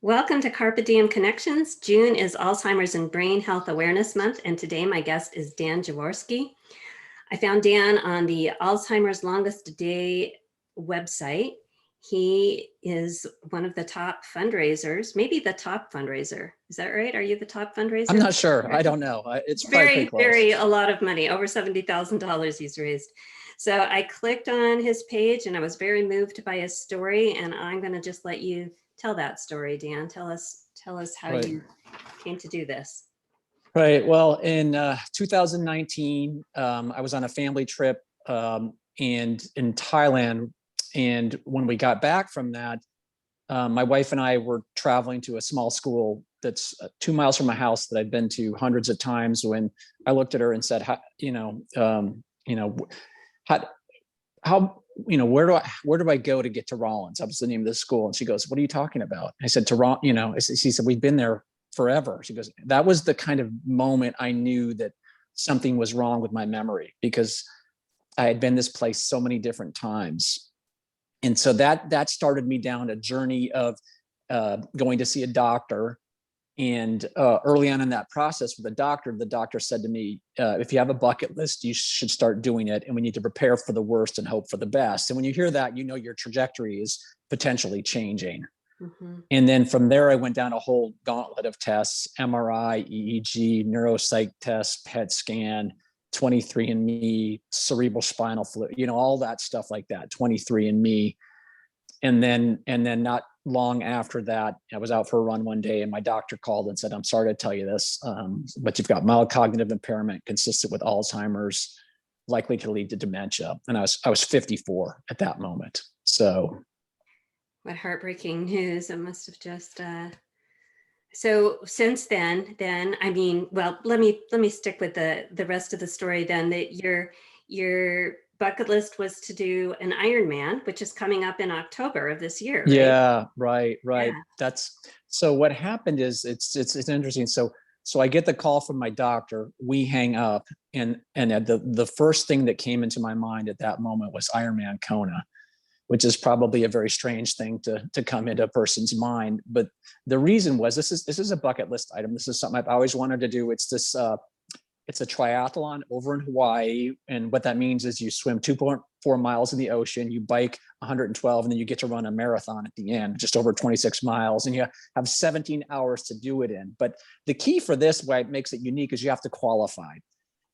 Welcome to Carpe Diem Connections. June is Alzheimer's and Brain Health Awareness Month, and today my guest is Dan Jaworski. I found Dan on the Alzheimer's Longest Day website. He is one of the top fundraisers, maybe the top fundraiser. Is that right? Are you the top fundraiser? I'm not sure. I don't know. It's very, very a lot of money, over $70,000 he's raised. So I clicked on his page and I was very moved by his story, and I'm going to just let you tell that story, Dan. Tell us how you came to do this. Right. Well, in 2019, I was on a family trip and in Thailand. And when we got back from that, my wife and I were traveling to a small school that's 2 miles from my house that I'd been to hundreds of times. When I looked at her and said, how, where do I go to get to Rollins? That was the name of the school. And she goes, what are you talking about? I said, she said, we've been there forever. She goes, that was the kind of moment I knew that something was wrong with my memory, because I had been this place so many different times. And so that started me down a journey of going to see a doctor. And early on in that process with the doctor said to me, if you have a bucket list, you should start doing it. And we need to prepare for the worst and hope for the best. And when you hear that, you know your trajectory is potentially changing. Mm-hmm. And then from there, I went down a whole gauntlet of tests: MRI, EEG, neuropsych tests, PET scan, 23andMe, cerebral spinal fluid, all that stuff like that, 23andMe. And then not long after that, I was out for a run one day and my doctor called and said, I'm sorry to tell you this, but you've got mild cognitive impairment consistent with Alzheimer's, likely to lead to dementia. And I was 54 at that moment. So what heartbreaking news. It must have just so since then, I mean, well, let me stick with the rest of the story then. That your bucket list was to do an Ironman, which is coming up in October of this year. Right? Yeah, right. Yeah. That's so what happened is it's interesting. So I get the call from my doctor, we hang up, and the first thing that came into my mind at that moment was Ironman Kona, which is probably a very strange thing to come into a person's mind. But the reason was this is a bucket list item. This is something I've always wanted to do. It's a triathlon over in Hawaii. And what that means is you swim 2.4 miles in the ocean, you bike 112, and then you get to run a marathon at the end, just over 26 miles. And you have 17 hours to do it in. But the key for this, why it makes it unique, is you have to qualify.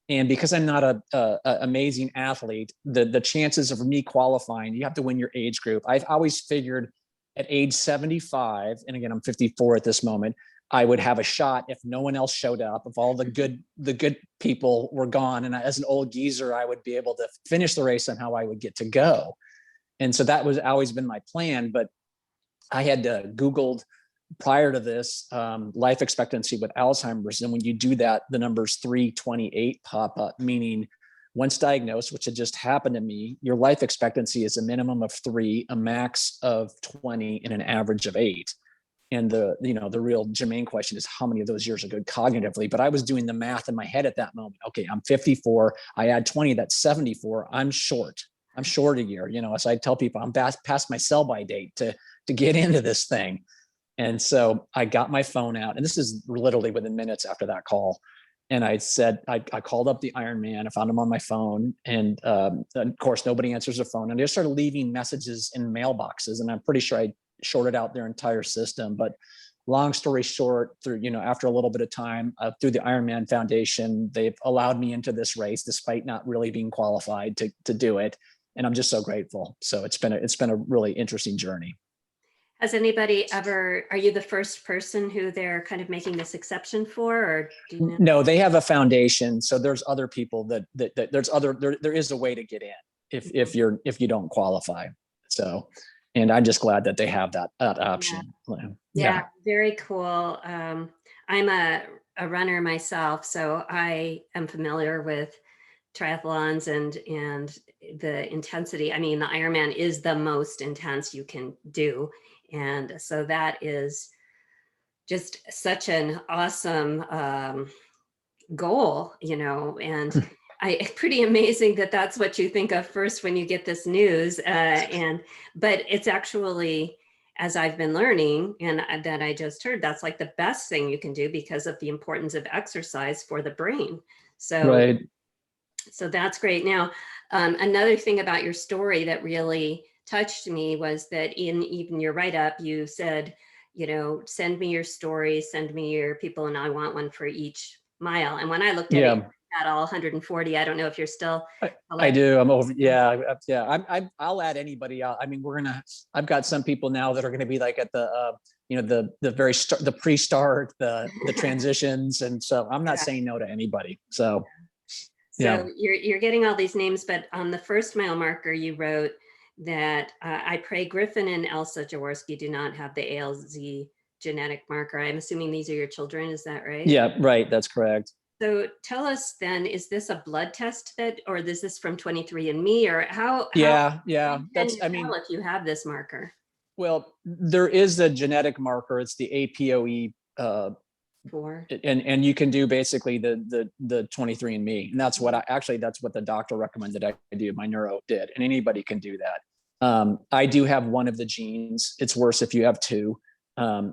And because I'm not a amazing athlete, the chances of me qualifying, you have to win your age group. I've always figured at age 75, and again, I'm 54 at this moment, I would have a shot if no one else showed up, if all the good people were gone. And as an old geezer, I would be able to finish the race on how I would get to go. And so that was always been my plan. But I had Googled prior to this life expectancy with Alzheimer's. And when you do that, the numbers 328 pop up, meaning once diagnosed, which had just happened to me, your life expectancy is a minimum of 3, a max of 20, and an average of 8. And the real germane question is how many of those years are good cognitively. But I was doing the math in my head at that moment. Okay, I'm 54. I add 20, that's 74. I'm short a year. So I tell people I'm past my sell-by date to get into this thing. And so I got my phone out, and this is literally within minutes after that call. And I said, I called up the Ironman. I found him on my phone. And of course, nobody answers the phone. And I just started leaving messages in mailboxes. And I'm pretty sure I shorted out their entire system. But long story short, through, after a little bit of time, through the Ironman Foundation, they've allowed me into this race despite not really being qualified to do it. And I'm just so grateful. So it's been a really interesting journey. Has anybody ever, are you the first person who they're kind of making this exception for, or do you know? No, they have a foundation. So there's other people that there is a way to get in if you don't qualify. So, and I'm just glad that they have that option. Yeah, very cool. I'm a runner myself, so I am familiar with triathlons and the intensity. I mean, the Ironman is the most intense you can do. And so that is just such an awesome goal, and pretty amazing that that's what you think of first when you get this news. But it's actually, as I've been learning, and that I just heard, that's like the best thing you can do because of the importance of exercise for the brain. So, Right. so that's great. Now, another thing about your story that really touched me was that in even your write-up, you said, send me your stories, send me your people, and I want one for each mile. And when I looked at it, Yeah. you had all 140. I don't know if you're still I collecting. do. I'm over. Yeah. Yeah. I'll add anybody out. I mean, I've got some people now that are going to be like at the, the very start, the pre-start, the transitions. And so I'm not Yeah. saying no to anybody. So, yeah. So you're getting all these names, but on the first mile marker, you wrote that I pray Griffin and Elsa Jaworski do not have the ALZ genetic marker. I'm assuming these are your children. Is that right? Yeah. Right. That's correct. So tell us then, is this a blood test that, or is this from 23andMe, or how Yeah. Yeah. when can That's, you I tell mean, if you have this marker? well, there is a genetic marker. It's the APOE, For and you can do basically the 23andMe, and that's what that's what the doctor recommended I do. My neuro did, and anybody can do that. I do have one of the genes. It's worse if you have two.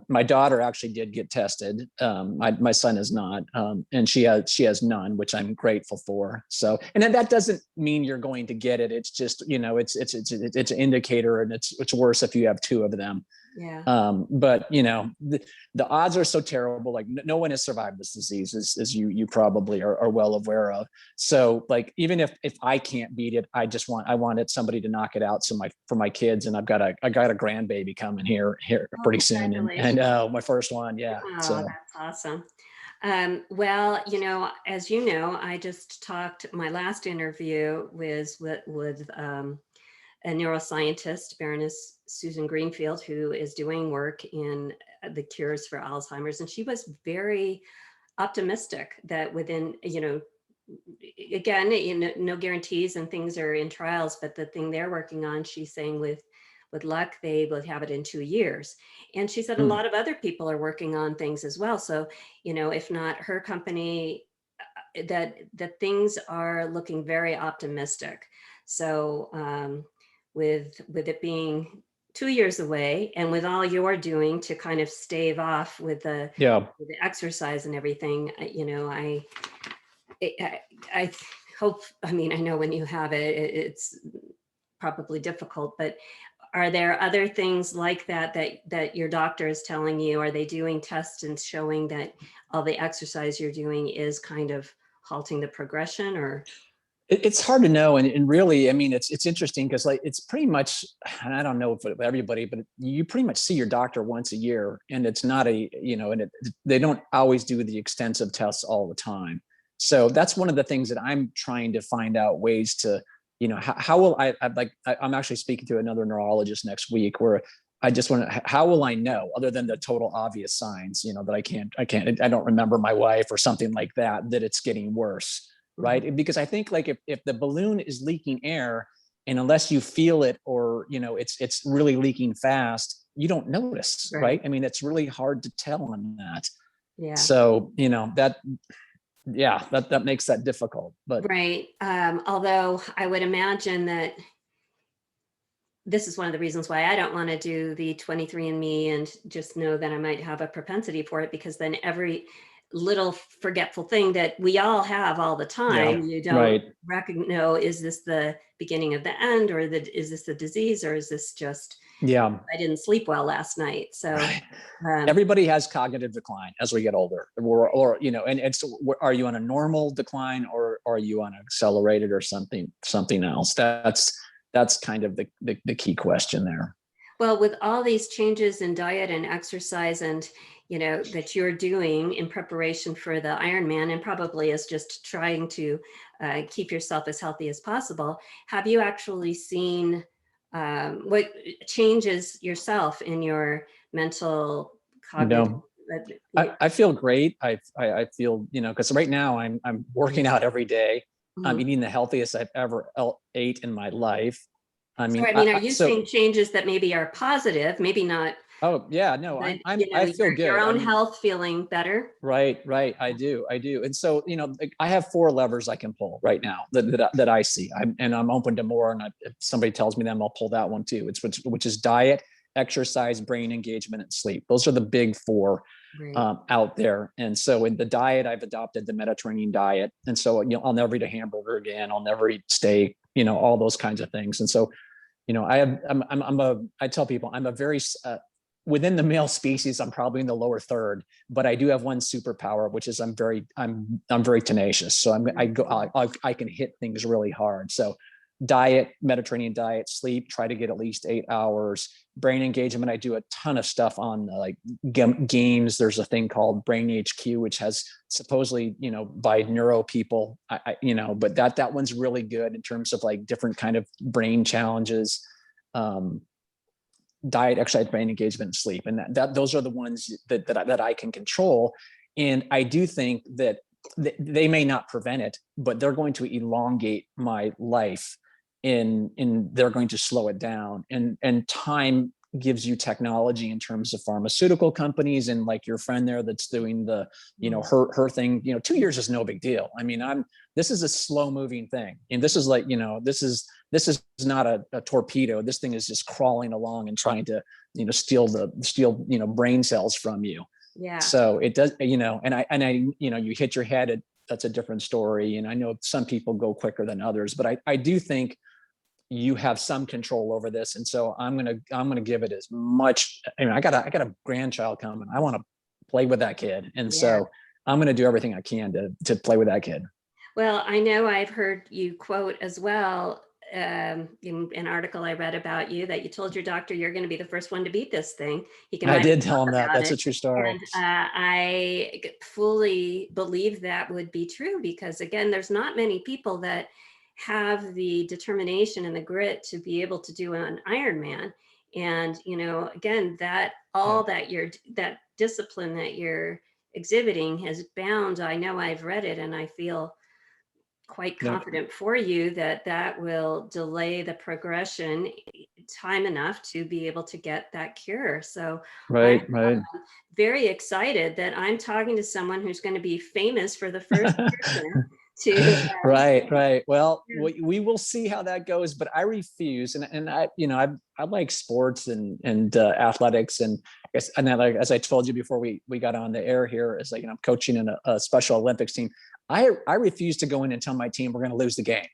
My daughter actually did get tested. My son is not, and she has none, which I'm grateful for. So, and then that doesn't mean you're going to get it. It's just, it's an indicator, and it's worse if you have two of them. yeah. But the odds are so terrible. Like no one has survived this disease, as you probably are well aware of. So like even if I can't beat it, I wanted somebody to knock it out. So for my kids, and I got a grandbaby coming here Oh, pretty soon, and congratulations. my first one, yeah. Oh, So that's awesome. Well, as you know, I just talked, my last interview was with a neuroscientist, Baroness Susan Greenfield, who is doing work in the cures for Alzheimer's. And she was very optimistic that within, again, no guarantees and things are in trials, but the thing they're working on, she's saying with luck, they will have it in 2 years. And she said a mm, lot of other people are working on things as well. So, if not her company, that things are looking very optimistic. So with it being 2 years away, and with all you're doing to kind of stave off yeah. with the exercise and everything, I, I hope. I mean, I know when you have it, it's probably difficult, but are there other things like that your doctor is telling you? Are they doing tests and showing that all the exercise you're doing is kind of halting the progression, or? It's hard to know, and really, I mean, it's interesting because like it's pretty much, and I don't know if everybody, but you pretty much see your doctor once a year, and it's not and they don't always do the extensive tests all the time. So that's one of the things that I'm trying to find out ways to, how will I'm actually speaking to another neurologist next week where I just want to, how will I know other than the total obvious signs, that I don't remember my wife or something like that it's getting worse, Mhm. right? Because I think like if the balloon is leaking air, and unless you feel it or it's really leaking fast, you don't notice, Right. right? I mean, it's really hard to tell on that. Yeah. So that, yeah, that makes that difficult. But Right. Although I would imagine that this is one of the reasons why I don't want to do the 23andMe and just know that I might have a propensity for it, because then every little forgetful thing that we all have all the yeah, time, you don't right. know, is this the beginning of the end, or is this the disease, or is this just Yeah. I didn't sleep well last night? So, Right. um, Everybody has cognitive decline as we get older, or and it's, are you on a normal decline, or are you on accelerated or something else? That's kind of the key question there. well, with all these changes in diet and exercise, and that you're doing in preparation for the Ironman, and probably as just trying to keep yourself as healthy as possible, have you actually seen what changes yourself in your mental You cognitive? know, Yeah. I feel great. I feel, because right now I'm working out every day. I'm Mhm. eating the healthiest I've ever ate in my life. I So, mean, I mean, are you seeing changes that maybe are positive, maybe not, oh yeah, no, but I feel your good. I own mean, health feeling better? right. I do. And so, like, I have four levers I can pull right now that I see. And I'm open to more. And if somebody tells me them, I'll pull that one too. Which is diet. exercise, brain engagement, and sleep. Those are the big four Right. out there. And so in the diet, I've adopted the Mediterranean diet. And so, I'll never eat a hamburger again. I'll never eat steak, all those kinds of things. And so, I tell people I'm a very, within the male species, I'm probably in the lower third, but I do have one superpower, which is I'm very tenacious. So I can hit things really hard. So diet, Mediterranean diet, sleep, try to get at least 8 hours. Brain engagement, I do a ton of stuff on like games. There's a thing called Brain HQ, which has supposedly, by neuro people, but that one's really good in terms of like different kind of brain challenges. Diet, exercise, brain engagement, and sleep, and that those are the ones that I can control. And I do think that they may not prevent it, but they're going to elongate my life. They're going to slow it down. And time gives you technology in terms of pharmaceutical companies, and like your friend there that's doing the, her thing. 2 years is no big deal. I mean, this is a slow moving thing, and this is like, this is not a torpedo. This thing is just crawling along and trying to, steal brain cells from you. Yeah. So it does, and you hit your head, that's a different story. And I know some people go quicker than others, but I do think you have some control over this. And so I'm going to give it as much. I got a grandchild coming. I want to play with that kid. And so I'm going to do everything I can to play with that kid. Well, I know I've heard you quote as well, in an article I read about you, that you told your doctor you're going to be the first one to beat this thing. I did tell him that. That's a true story. And I fully believe that would be true, because again, there's not many people that have the determination and the grit to be able to do an Ironman. And, again, that discipline that you're exhibiting has bound, I know I've read it, and I feel quite confident for you that will delay the progression time enough to be able to get that cure. So right. I'm very excited that I'm talking to someone who's going to be famous for the first person to right. Well, we will see how that goes, but I refuse. And I like sports and athletics, and as I told you before we got on the air here, is like, I'm coaching in a Special Olympics team. I refuse to go in and tell my team we're going to lose the game.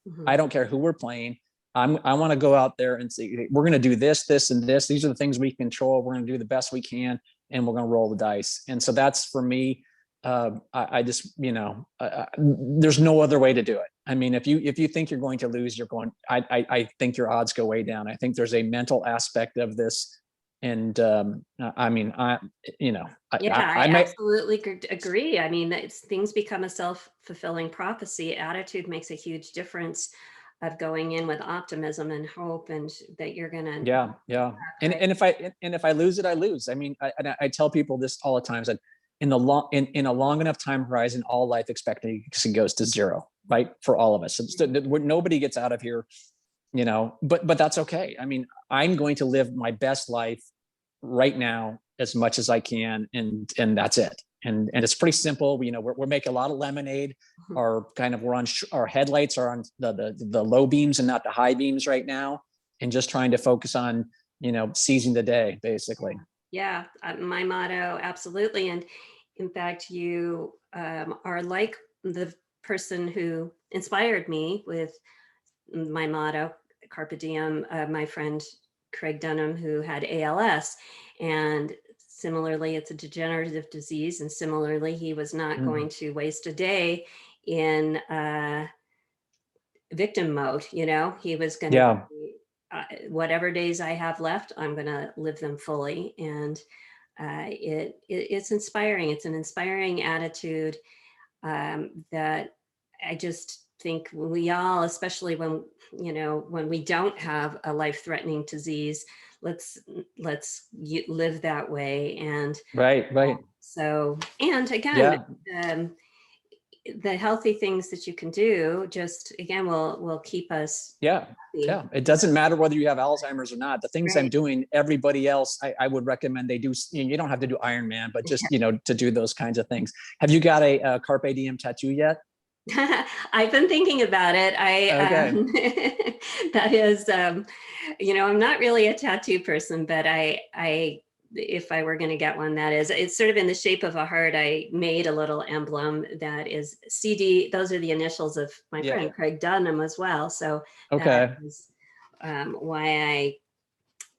Mm-hmm. I don't care who we're playing. I want to go out there and say, we're going to do this, this, and this. These are the things we control. We're going to do the best we can, and we're going to roll the dice. And so that's for me. I just, there's no other way to do it. I mean, if you think you're going to lose, I think your odds go way down. I think there's a mental aspect of this. And I absolutely agree. I mean, things become a self-fulfilling prophecy. Attitude makes a huge difference of going in with optimism and hope, and that you're gonna. Yeah. And if I lose it, I lose. I mean, I tell people this all the time. That in a long enough time horizon, all life expectancy goes to zero, right? For all of us. So nobody gets out of here, but that's okay. I mean, I'm going to live my best life right now as much as I can. And that's it. And it's pretty simple. We're making a lot of lemonade. Our headlights are on the low beams and not the high beams right now. And just trying to focus on, seizing the day, basically. Yeah, my motto, absolutely. And in fact, you are like the person who inspired me with my motto, Carpe Diem, my friend Craig Dunham, who had ALS. And similarly, it's a degenerative disease. And similarly, he was not going to waste a day in victim mode. He was going to be, whatever days I have left, I'm going to live them fully. And it's inspiring. It's an inspiring attitude that I just think we all, especially when we don't have a life-threatening disease, let's live that way. And right. So, and again, the healthy things that you can do just again will keep us happy. It doesn't matter whether you have Alzheimer's or not. The things I'm doing, everybody else, I would recommend they do. You don't have to do Ironman, but just to do those kinds of things. Have you got a Carpe Diem tattoo yet? I've been thinking about it. Okay. That is, I'm not really a tattoo person, but if I were going to get one, that is, it's sort of in the shape of a heart. I made a little emblem that is CD. Those are the initials of my Yeah. friend Craig Dunham as well. So that Okay. is why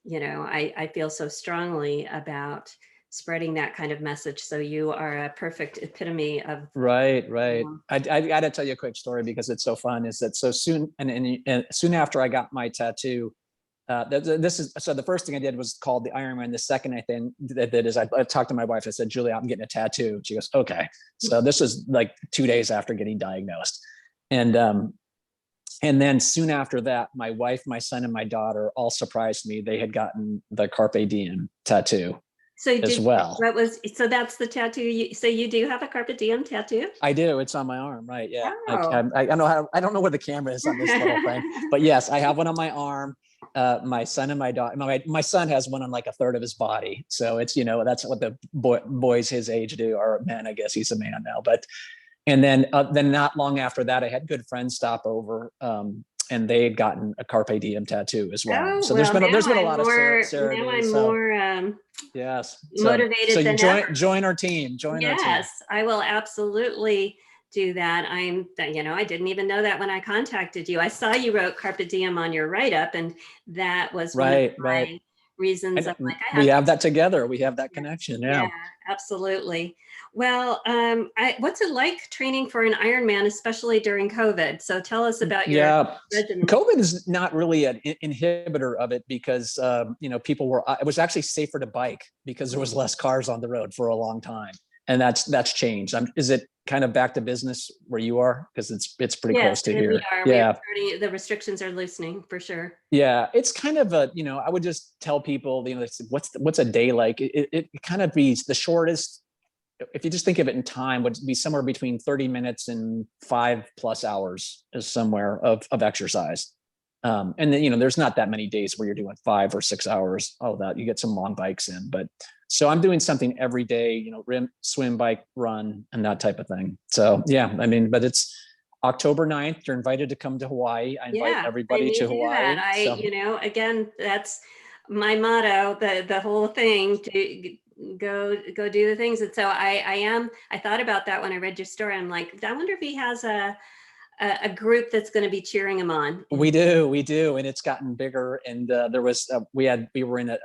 I feel so strongly about spreading that kind of message. So you are a perfect epitome of, Right, right. um, I got to tell you a quick story because it's so fun. Is that so soon? And soon after I got my tattoo, this is so. The first thing I did was called the Ironman. The second I think that is I talked to my wife. I said, Julia, I'm getting a tattoo. She goes, okay. So this was like 2 days after getting diagnosed, and and then soon after that, my wife, my son, and my daughter all surprised me. They had gotten the Carpe Diem tattoo so as did, well. so that's the tattoo. So you do have a Carpe Diem tattoo? I do. It's on my arm, right? Yeah. Oh. I don't know how. I don't know where the camera is on this little thing, but yes, I have one on my arm. My son and my daughter. My son has one on like a third of his body, so it's that's what the boys his age do, or men. I guess he's a man now, but and then not long after that, I had good friends stop over, and they had gotten a Carpe Diem tattoo as well. Oh, So well, there's been a lot of now Saturdays. I'm So more yes, so motivated you than ever. join our team. Join our team. Yes, I will absolutely do that. I didn't even know that when I contacted you. I saw you wrote Carpe Diem on your write-up, and that was one of Right, right. my reasons. I'm And like, I we have to. have that together. We have that connection. Yeah, Yeah. absolutely. Well, what's it like training for an Ironman, especially during COVID? So tell us about your Yeah. regimen. COVID is not really an inhibitor of it because, people were, it was actually safer to bike because there was less cars on the road for a long time. And that's changed. Is it kind of back to business where you are? Because it's pretty Yes, close to and we here. are. We are Yeah. starting. The restrictions are loosening for sure. Yeah, it's kind of I would just tell people, what's a day like? It kind of be the shortest, if you just think of it in time, would be somewhere between 30 minutes and 5+ hours is somewhere of exercise. And then, there's not that many days where you're doing 5 or 6 hours. Oh, that you get some long bikes in, but so I'm doing something every day, swim, bike, run, and that type of thing. So yeah, but it's October 9th. You're invited to come to Hawaii. I invite Yeah, I everybody may to do that. Hawaii. So Again, that's my motto, the whole thing, to go do the things. And so I thought about that when I read your story. I'm like, I wonder if he has a group that's going to be cheering him on. we do, and it's gotten bigger. And there was we were in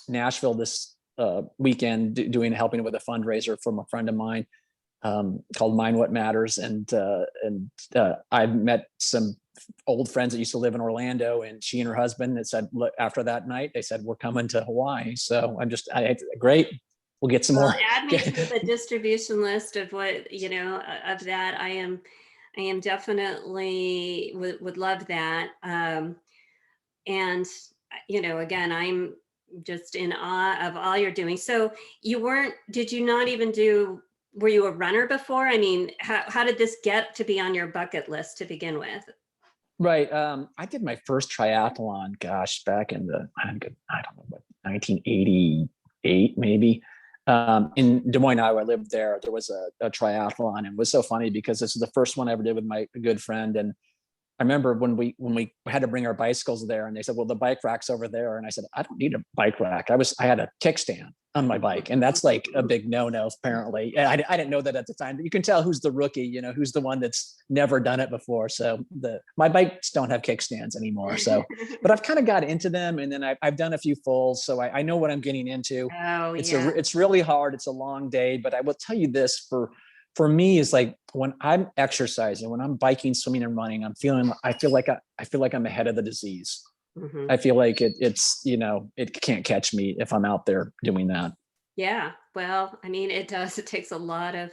Nashville this weekend helping with a fundraiser from a friend of mine, called Mind What Matters, and I met some old friends that used to live in Orlando, and she and her husband that said, look, after that night, they said, we're coming to Hawaii. So great. We'll get some Well, more. add me to the distribution list of what, of that. I am definitely would love that. And, again, I'm just in awe of all you're doing. So did you not even were you a runner before? I mean, how did this get to be on your bucket list to begin with? Right. I did my first triathlon, gosh, back in I don't know, what, 1988, maybe. In Des Moines, Iowa. I lived there. There was a triathlon, and it was so funny because this is the first one I ever did with my good friend. And I remember when we had to bring our bicycles there, and they said, well, the bike rack's over there. And I said, I don't need a bike rack. I had a kickstand on my bike. And that's like a big no-no, apparently. And I didn't know that at the time, but you can tell who's the rookie, who's the one that's never done it before. So my bikes don't have kickstands anymore. So, but I've kind of got into them, and then I've done a few fulls. So I know what I'm getting into. Oh, yeah. It's really hard. It's a long day, but I will tell you this, for me, is like when I'm exercising, when I'm biking, swimming, and running, I feel like I'm ahead of the disease. Mhm. I feel like it can't catch me if I'm out there doing that. Yeah. Well, I mean, it does. It takes a lot of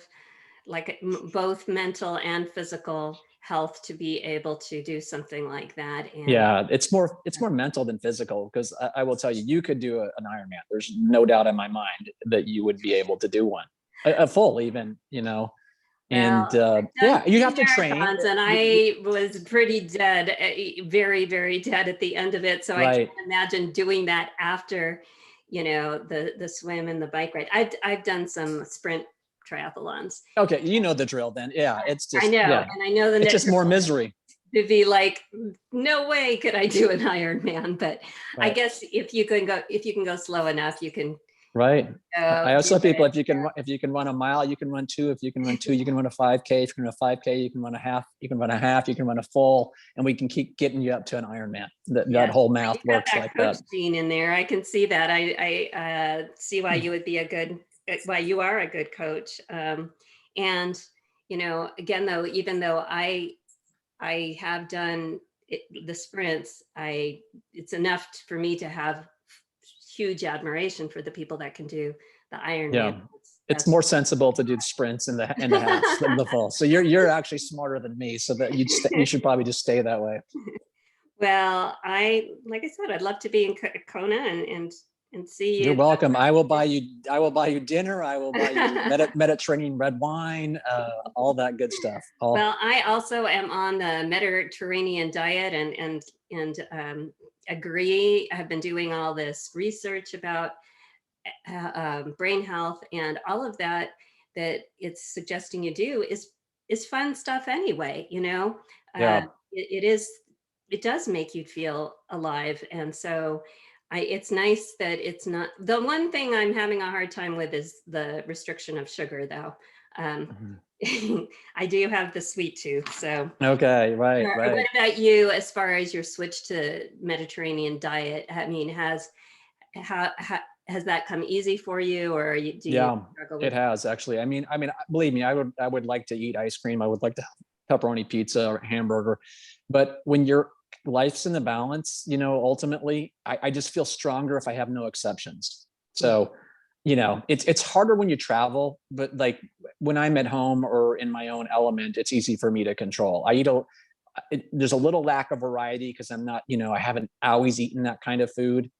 both mental and physical health to be able to do something like that. And Yeah, it's more mental than physical, because I will tell you, you could do an Ironman. There's no doubt in my mind that you would be able to do one, a full even. well, And I've done yeah, you two have to train. marathons, and I was pretty dead, very, very dead at the end of it. So I can't Right. imagine doing that after, the swim and the bike ride. I've done some sprint triathlons. Okay, you know the drill then. Yeah, it's I just, know, yeah, and I know the it's just more misery. to be like, no way could I do an Ironman, but I Right. guess if you can go slow enough, you can Right. I always do tell people, it. if you can run a mile, you can run two. If you can run two, you can run a 5K. If you can run a 5K, you can run a half. You can run a half. You can run a full, and we can keep getting you up to an Ironman. That Yes, whole well, math you've got works that like coach that. gene in there. I can see that. I see why you would be a good, why you are a good coach. And again, though, even though I have done the sprints, it's enough for me to have huge admiration for the people that can do the Ironman. Yeah, it's That's more sensible to do the sprints and the halves than the full. So you're actually smarter than me. So that you should probably just stay that way. well, like I said, I'd love to be in Kona and see You're you. welcome. I will buy you. I will buy you dinner. I will buy you Mediterranean red wine. All that good stuff. All. Well, I also am on the Mediterranean diet and agree. I've been doing all this research about brain health and all of that it's suggesting you do is fun stuff anyway. Uh, Yeah. it is it does make you feel alive, and so it's nice that it's not the one thing I'm having a hard time with is the restriction of sugar, though. Um, Mhm. I do have the sweet tooth, so. Okay. Right. What Right. about you, as far as your switch to Mediterranean diet? I mean, how has that come easy for you, or do you Yeah. struggle It with? has actually. I mean, believe me, I would like to eat ice cream. I would like to have pepperoni pizza or hamburger, but when your life's in the balance, ultimately, I just feel stronger if I have no exceptions. So, it's harder when you travel, but like when I'm at home or in my own element, it's easy for me to control. There's a little lack of variety because I'm not, I haven't always eaten that kind of food,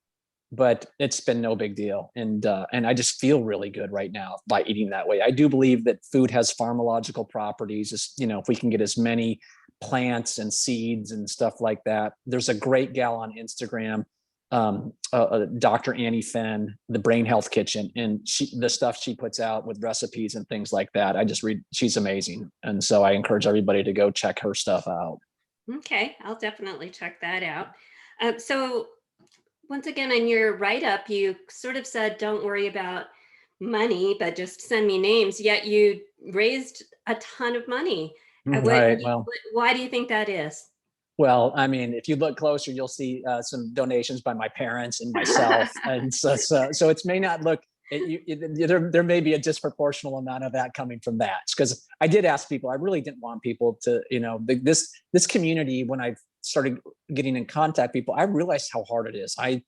but it's been no big deal. And I just feel really good right now by eating that way. I do believe that food has pharmacological properties. If we can get as many plants and seeds and stuff like that. There's a great gal on Instagram, Dr. Annie Fenn, the Brain Health Kitchen, and the stuff she puts out with recipes and things like that. I just read, she's amazing. And so I encourage everybody to go check her stuff out. Okay, I'll definitely check that out. So once again, in your write-up, you sort of said, "Don't worry about money, but just send me names." Yet you raised a ton of money. Right. Well, Why do you think that is? Well, I mean, if you look closer, you'll see some donations by my parents and myself, and so it may not look. There may be a disproportional amount of that coming from that, because I did ask people. I really didn't want people to, this community. When I started getting in contact with people, I realized how hard it is. I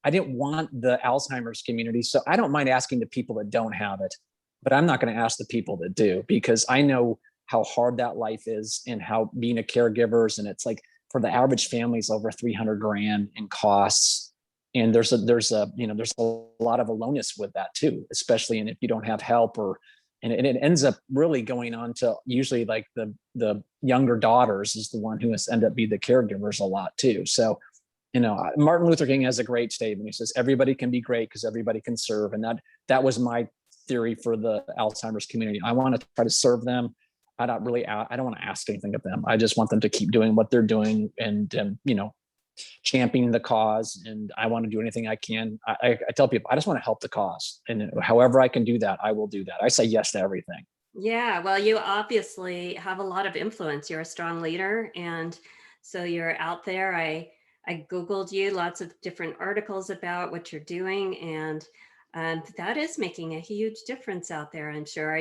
didn't want the Alzheimer's community, so I don't mind asking the people that don't have it, but I'm not going to ask the people that do, because I know how hard that life is and how being a caregiver, and it's like, for the average family is over 300 grand in costs. And there's a lot of aloneness with that too, especially if you don't have help, and it ends up really going on to usually like the younger daughters is the one who has end up being the caregivers a lot too. So, Martin Luther King has a great statement. He says, everybody can be great because everybody can serve. And that was my theory for the Alzheimer's community. I want to try to serve them. I don't want to ask anything of them. I just want them to keep doing what they're doing and championing the cause. And I want to do anything I can. I tell people, I just want to help the cause. And however I can do that, I will do that. I say yes to everything. Yeah, well, you obviously have a lot of influence. You're a strong leader, and so you're out there. I Googled you, lots of different articles about what you're doing, and that is making a huge difference out there, I'm sure.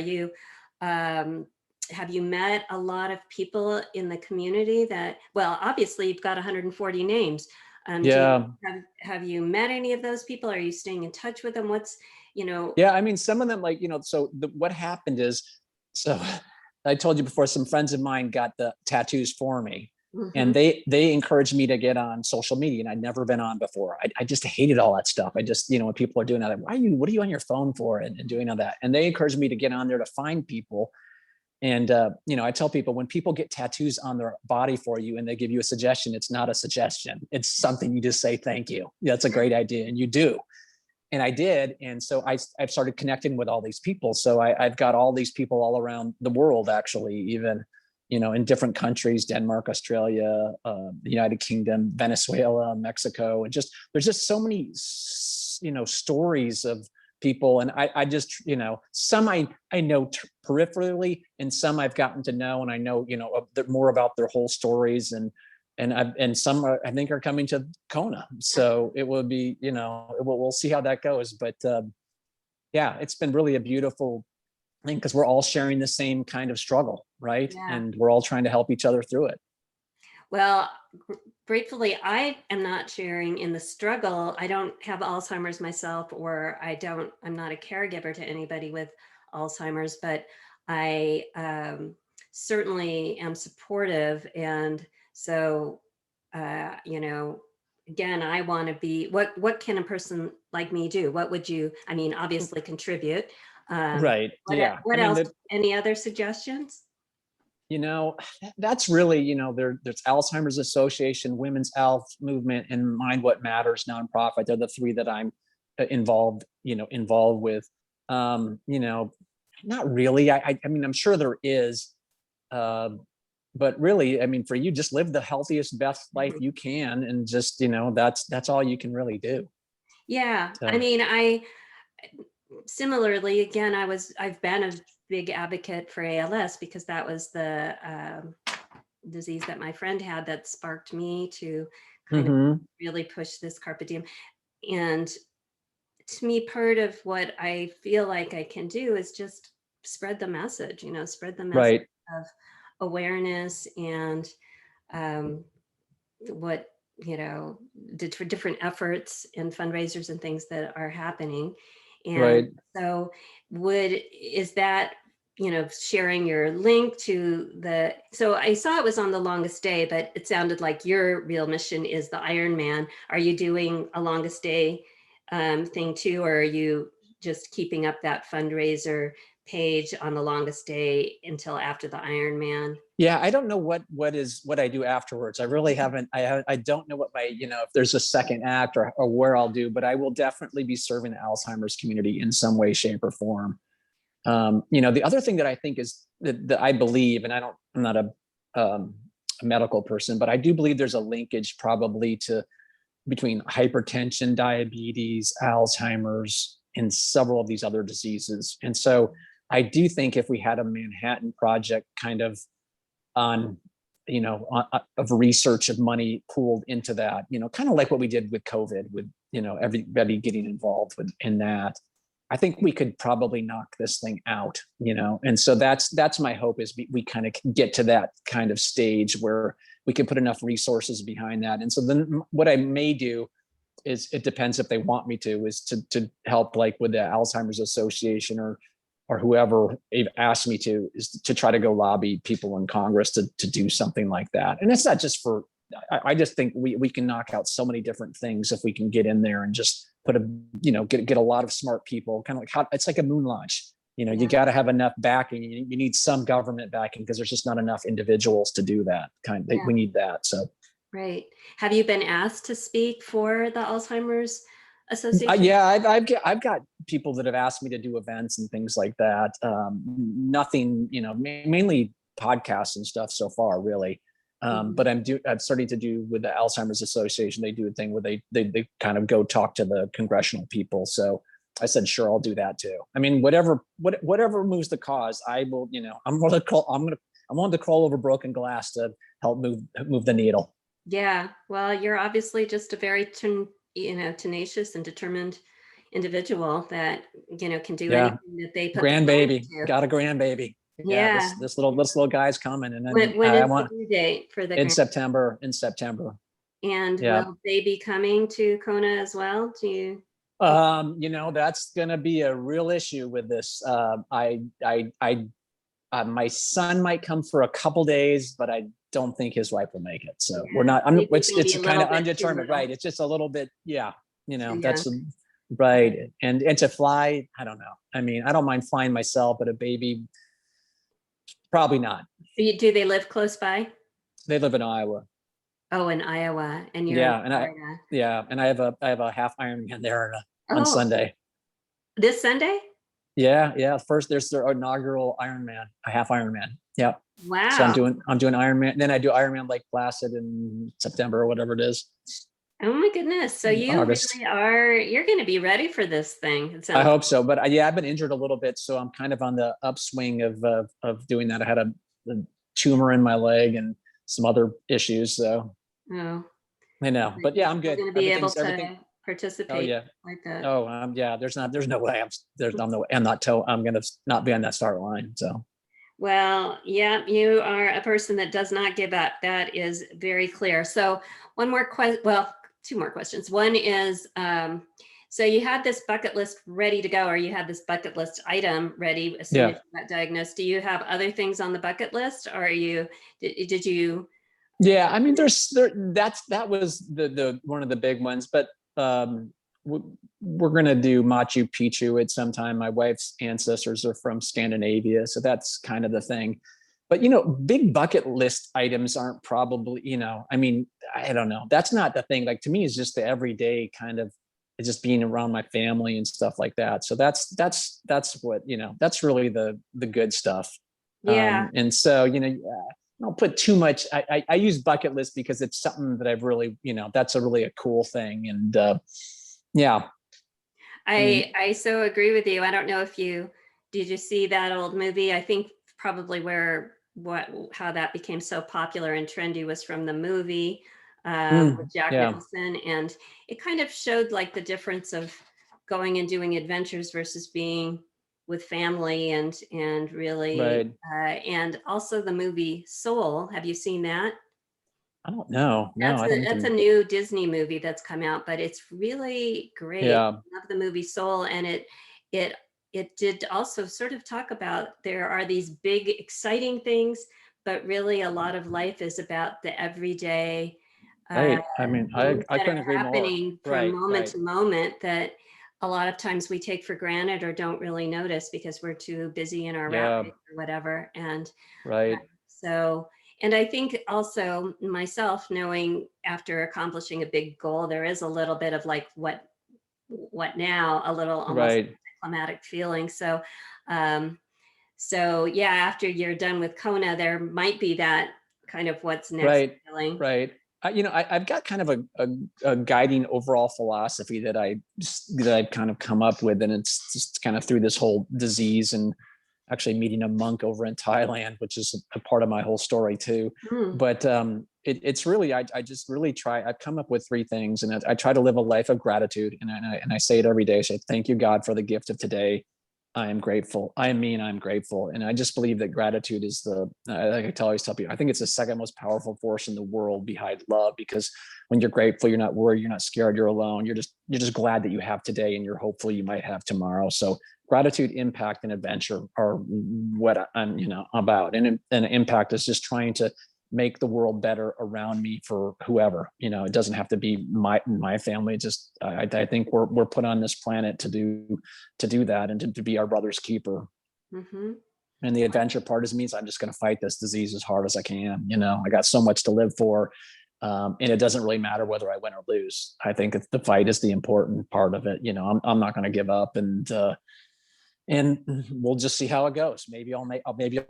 Um, have you met a lot of people in the community well, obviously you've got 140 names. Yeah. Have you met any of those people? Are you staying in touch with them? Yeah. I mean, some of them, like, so what happened is, so I told you before, some friends of mine got the tattoos for me, and Mhm. they encouraged me to get on social media, and I'd never been on before. I just hated all that stuff. I just, when people are doing that, like, what are you on your phone for, and doing all that? And they encouraged me to get on there to find people. And, I tell people, when people get tattoos on their body for you and they give you a suggestion, it's not a suggestion. It's something you just say, thank you. That's a great idea. And you do. and I did. And so I've started connecting with all these people. So I've got all these people all around the world, actually, even, in different countries, Denmark, Australia, the United Kingdom, Venezuela, Mexico, and there's just so many, stories of people. And I just, some I know peripherally, and some I've gotten to know, and I know, more about their whole stories. And some I think are coming to Kona. So it will be, we'll see how that goes. But yeah, it's been really a beautiful thing, because we're all sharing the same kind of struggle, right? Yeah. And we're all trying to help each other through it. Well, gratefully, I am not sharing in the struggle. I don't have Alzheimer's myself, or I'm not a caregiver to anybody with Alzheimer's, but I certainly am supportive. And so, again, I want to be, what can a person like me do? What would you, I mean, obviously contribute. Right. Yeah. What else? Any other suggestions? That's really, there's Alzheimer's Association, Women's Health Movement, and Mind What Matters nonprofit. They're the three that I'm involved with. Not really. I mean, I'm sure there is, but really, I mean, for you, just live the healthiest, best life you can, and just, that's all you can really do. Yeah. So. I mean, similarly, again, I've been a big advocate for ALS, because that was the disease that my friend had that sparked me to kind of really push this Carpe Diem. And to me, part of what I feel like I can do is just spread the message, spread the message Right. of awareness, and what, different efforts and fundraisers and things that are happening. And Right. so is that, sharing your link to so I saw it was on the longest day, but it sounded like your real mission is the Ironman. Are you doing a longest day thing too, or are you just keeping up that fundraiser page on the longest day until after the Ironman? Yeah, I don't know what I do afterwards. I really haven't. I don't know what if there's a second act, or where I'll do, but I will definitely be serving the Alzheimer's community in some way, shape, or form. The other thing that I think is that I believe, and I'm not a medical person, but I do believe there's a linkage probably between hypertension, diabetes, Alzheimer's, and several of these other diseases. And so I do think if we had a Manhattan Project kind of of research, of money pooled into that, kind of like what we did with COVID, with, everybody getting involved in that, I think we could probably knock this thing out, and so that's my hope, is we kind of get to that kind of stage where we can put enough resources behind that. And so then what I may do is, it depends if they want me to, is to help, like with the Alzheimer's Association, or whoever asked me to, is to try to go lobby people in Congress to do something like that. And it's not just for, I just think we can knock out so many different things if we can get in there and just get a lot of smart people, kind of like it's like a moon launch. You got to have enough backing. You need some government backing, because there's just not enough individuals to do that we need that. So. Right. Have you been asked to speak for the Alzheimer's Association? Yeah, I've got people that have asked me to do events and things like that. Nothing, mainly podcasts and stuff so far, really. But I'm starting to do with the Alzheimer's Association. They do a thing where they kind of go talk to the congressional people. So I said, sure, I'll do that too. I mean, whatever moves the cause, I will. I'm willing to crawl over broken glass to help move the needle. Yeah. Well, you're obviously just a very tenacious and determined individual that can do anything that they put their mind Grandbaby, to. got a grandbaby. Yeah. This little guy's coming, and then When I is want the due date for the in grand? September. And Yeah. will they be coming to Kona as well? Do you? That's gonna be a real issue with this. My son might come for a couple days, but I don't think his wife will make it. So we're not. It's kind of undetermined, right? It's just a little bit. Yeah. That's right. And to fly, I don't know. I mean, I don't mind flying myself, but a baby, probably not. Do they live close by? They live in Iowa. Oh, in Iowa, and you're in Florida. And I have a half Ironman there on Oh, Sunday. this Sunday? Yeah, yeah. First, there's their inaugural Ironman, a half Ironman. Yeah. So Wow. I'm doing Ironman. Then I do Ironman Lake Placid in September or whatever it is, Oh my goodness. So you August. really are, you're going to be ready for this thing. It I sounds. hope so. But yeah, I've been injured a little bit, so I'm kind of on the upswing of doing that. I had a tumor in my leg and some other issues. So Oh, I know, but but you're yeah, I'm still good. going to be able Everything. to Oh participate yeah. like that. Oh yeah. There's no way I'm not I'm gonna not be on that start line. So Well, yeah, you are a person that does not give up. That is very clear. So, one more question. Well, two more questions. One is, so you had this bucket list ready to go, or you had this bucket list item ready as soon as yeah. you got diagnosed. Do you have other things on the bucket list, or are you? Did you? Yeah, I mean, that was the one of the big ones, but um, we're gonna do Machu Picchu at some time. My wife's ancestors are from Scandinavia, so that's kind of the thing. But big bucket list items aren't probably, I mean, I don't know. That's not the thing. Like to me, it's just the everyday kind of, it's just being around my family and stuff like that. So that's what that's really the good stuff. Yeah, And so I don't put too much. I use bucket list because it's something that I've really, that's a really a cool thing. And yeah, I mean, I so agree with you. I don't know if you did you see that old movie? I think probably where what how that became so popular and trendy was from the movie with Jack yeah, Nicholson, and it kind of showed like the difference of going and doing adventures versus being with family and really right. and also the movie Soul. Have you seen that? I don't know. No, I don't That's a even. new Disney movie that's come out, but it's really great. Yeah, I love the movie Soul, and it it did also sort of talk about there are these big exciting things, but really a lot of life is about the everyday uh, right. I mean, things I that couldn't are agree more. happening from Right, moment right. to moment that a lot of times we take for granted or don't really notice because we're too busy in our rat Yeah, race or whatever. And right, so, and I think also myself knowing after accomplishing a big goal, there is a little bit of like what now, a little almost right, climatic feeling. So, um, so yeah, after you're done with Kona, there might be that kind of what's next right, feeling. right. I've got kind of a guiding overall philosophy that I've kind of come up with, and it's just kind of through this whole disease and actually meeting a monk over in Thailand, which is a part of my whole story too. Mm, But it's really, I just really try. I've come up with three things, and I try to live a life of gratitude. And I say it every day. I say, thank you, God, for the gift of today. I am grateful. I'm grateful. And I just believe that gratitude is like always tell people, I think it's the second most powerful force in the world behind love, because when you're grateful, you're not worried, you're not scared, you're alone. You're just glad that you have today, and you're hopeful you might have tomorrow. So gratitude, impact, and adventure are what I'm, about. And impact is just trying to make the world better around me for whoever. It doesn't have to be my family. Just I think we're put on this planet to do that, and to be our brother's keeper. mm-hmm. And the adventure part is means I'm just going to fight this disease as hard as I can. I got so much to live for. And it doesn't really matter whether I win or lose. I think the fight is the important part of it. I'm not going to give up, and we'll just see how it goes. Maybe I'll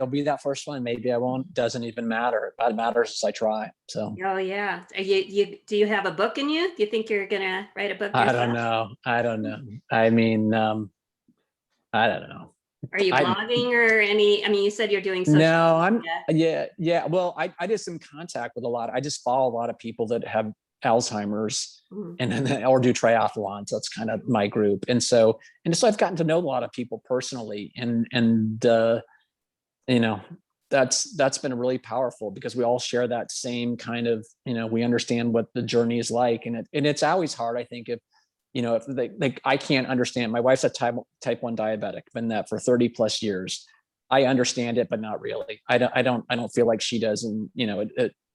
be that first one. Maybe I won't. Doesn't even matter. What matters is I try. So Oh yeah. You do you have a book in you? Do you think you're gonna write a book I don't yourself? know. I don't know. I mean, I don't know. Are you I'm blogging or any? I mean, you said you're doing social no, I'm media. yeah, yeah. Well, I just in contact with a lot. I just follow a lot of people that have Alzheimer's Mm, and then or do triathlons. That's kind of my group. And so I've gotten to know a lot of people personally, and you know that's been really powerful because we all share that same kind of, we understand what the journey is like. And it's always hard, I think, if like I can't understand. My wife's a type 1 diabetic, been that for 30 plus years. I understand it, but not really. I don't feel like she does. And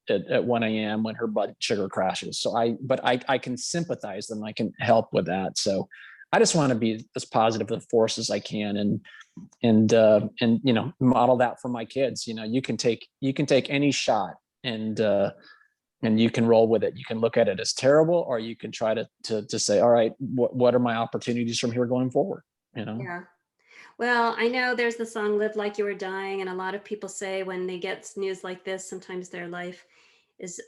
at 1 a.m. when her blood sugar crashes. But I can sympathize and I can help with that. So I just want to be as positive a force as I can, and model that for my kids. You can take any shot, and and you can roll with it. You can look at it as terrible, or you can try to say, all right, what are my opportunities from here going forward? You know? Yeah. Well, I know there's the song "Live Like You Were Dying," and a lot of people say when they get news like this, sometimes their life is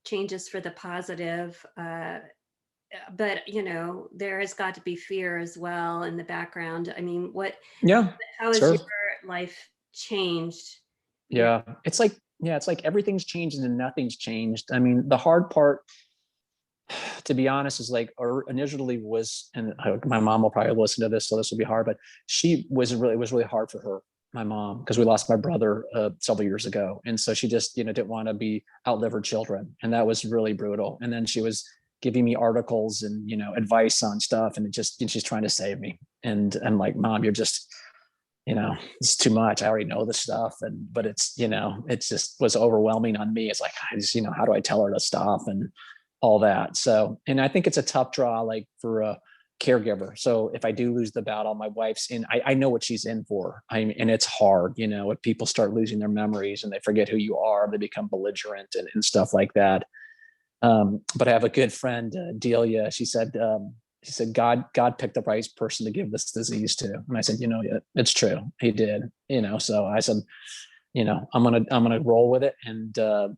changes for the positive. But there has got to be fear as well in the background. I mean, Yeah, how has sure. your life changed? Yeah. Yeah. It's like everything's changed and nothing's changed. I mean, the hard part, to be honest, is like, or initially was, and my mom will probably listen to this, so this will be hard, but it was really hard for her, my mom, because we lost my brother several years ago. And so she just, didn't want to outlive her children. And that was really brutal. And then she was giving me articles and, advice on stuff. And she's trying to save me. And I'm like, Mom, you're just, it's too much. I already know this stuff. But it just was overwhelming on me. It's like, I just, how do I tell her to stop and all that? So, and I think it's a tough draw, like for a caregiver. So if I do lose the battle, my wife's in, I know what she's in for. And it's hard, if people start losing their memories and they forget who you are, they become belligerent and stuff like that. But I have a good friend, Delia. She said, God picked the right person to give this disease to. And I said, it's true. He did, so I said, I'm going to roll with it and,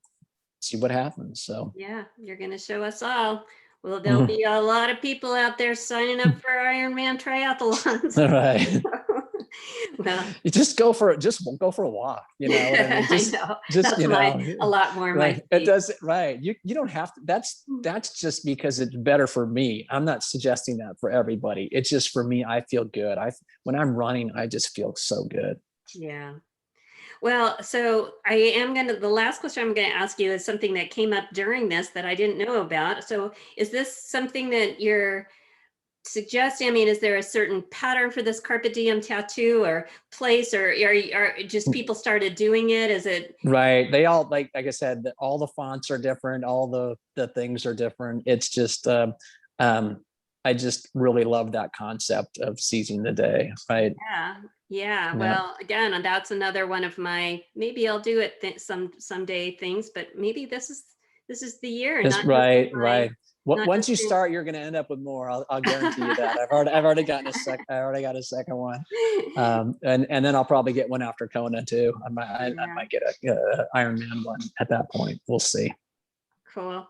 see what happens. So, Yeah, you're going to show us all. Well, there'll mhm. be a lot of people out there signing up for Ironman triathlons. All right. Well, You just go for a walk. You know what I mean? I know Just, that's a lot more my right. It speed. does right. You don't have to, that's just because it's better for me. I'm not suggesting that for everybody. It's just for me. I feel good. When I'm running, I just feel so good. Yeah. Well, so the last question I'm going to ask you is something that came up during this that I didn't know about. So is this something that you're suggesting? I mean, is there a certain pattern for this Carpe Diem tattoo or place, or are just people started doing it? Is it? Right. They all, like I said, all the fonts are different. All the things are different. It's just, um, I just really love that concept of seizing the day. Right. Yeah. Yeah. Yeah. Well, again, and that's another one of my, maybe I'll do it someday things, but maybe this is the year, Just not just right, my, right. What not once just you in, start, you're going to end up with more. I'll guarantee you that. I've already gotten I already got a second one, and then I'll probably get one after Kona too. I yeah. might get a Ironman one at that point. We'll see. Cool.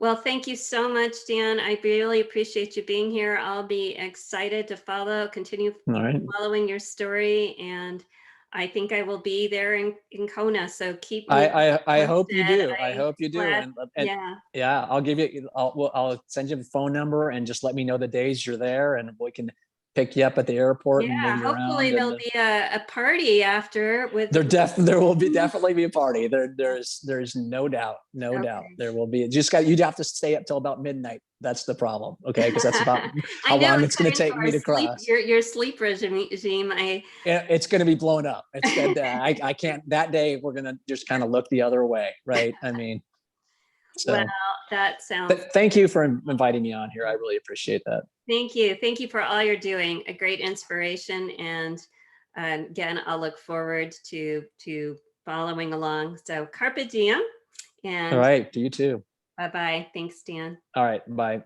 Well, thank you so much, Dan. I really appreciate you being here. I'll be excited to continue All right. following your story. And I think I will be there in Kona. So keep me I hope you posted. do. I hope you do. Glad. And Yeah. yeah, I'll send you the phone number and just let me know the days you're there, and we can pick you up at the airport and move Yeah. you Hopefully around. there'll And be a party after with, there will definitely be a party. There's no doubt, no doubt okay. there will be. You'd have to stay up till about midnight. That's the problem. Okay, because that's about I how know long it's going to according to take me our to sleep, cross. your sleep regime, Yeah, it's going to be blown up. It's good. I can't. That day we're going to just kind of look the other way, right? I mean, well, so. that sounds. Thank you for inviting me on here. I really appreciate that. Thank you. Thank you for all you're doing. A great inspiration. And again, I'll look forward to following along. So Carpe Diem All and right. Do you too. bye-bye. Thanks, Dan. All right. Bye.